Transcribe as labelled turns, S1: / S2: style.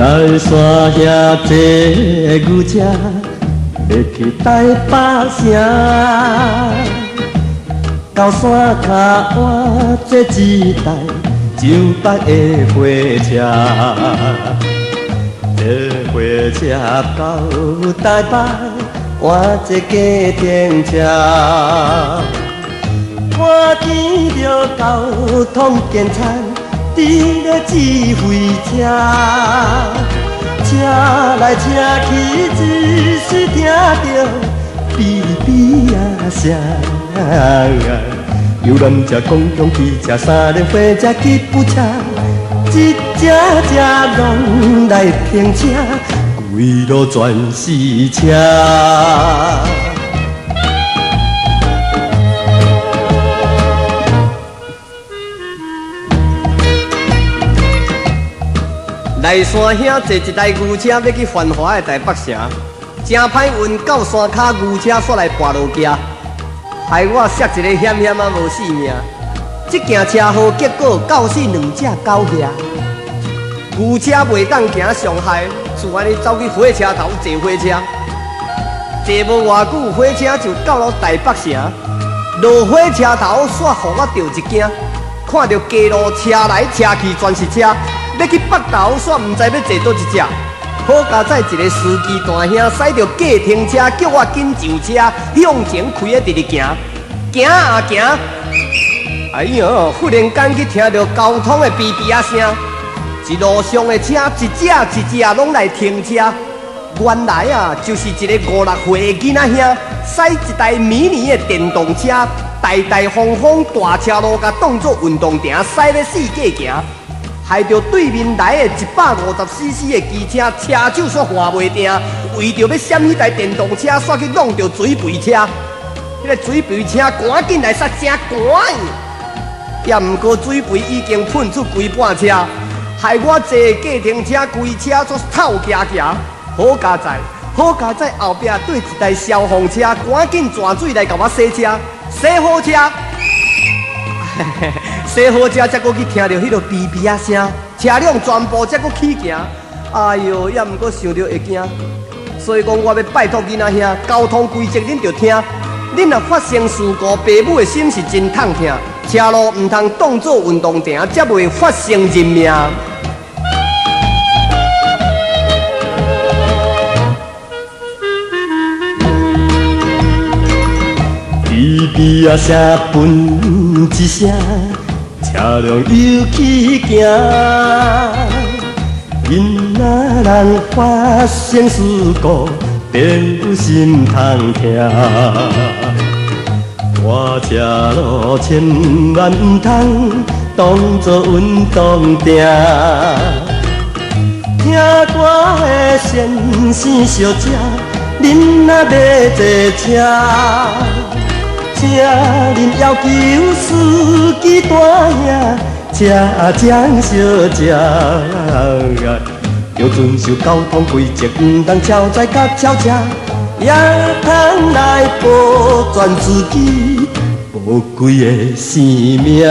S1: 来山遐坐牛车，要去台北城。到山脚换坐一台上北的火车，坐火车到台北换坐计程车。我见着交通警察伫咧指挥车，车来车去，只是听着哔哔啊声。游览车、公共汽车、三轮火车、吉普车，一只只拢来停车，规路全是车。来山遐坐一台牛车要去繁华的台北城，真歹运到山骹牛车煞来跋落街，害我摔一个险险啊无死命。这件车祸结果搞死2只狗仔，牛车袂当行上海，就安尼走去火车头坐火车，坐无偌久，火车就到了台北城。落火车头煞互我着一惊，看到街路车来车去全是车。要去北投，煞唔知要坐倒一只。好佳哉一个司机大兄驶着计程车，叫我紧上车，向前开啊直直行，行啊行。哎呦！忽然间去听到交通的哔哔啊声，一路上的车一只一只拢来停车。原来啊，就是一个5、6岁的囡仔兄驶一台迷你的电动车，大大方方大车路甲当作运动场驶咧四界行。害着对面来的150cc 的机车，车手煞换袂定，为着要闪迄台电动车，煞去弄着水肥车。迄个水肥车赶紧来刹车，赶！也毋过水肥已经喷出规半车，害我坐计程车规车煞透夹夹。好佳哉，好佳哉，后壁对一台消防车，赶紧转水来甲我洗车，洗好车。洗好车，才搁去听到迄落哔哔啊声，车辆全部才搁起行。哎哟，也毋过想着会惊，所以讲我要拜托囡仔兄，交通规则恁着听。恁若发生事故，爸母的心是真痛疼。车路毋通当作运动场，才袂发生人命。哔哔啊声，喷一声。车辆又去行，囡仔人发生事故，便有心痛疼。大车路千万唔通当作运动场，听歌的先生小姐，恁若要坐车。请恁要求司机大兄车将小姐，要遵守交通规则，唔通超载甲超车，也通来保全自己宝贵的生命。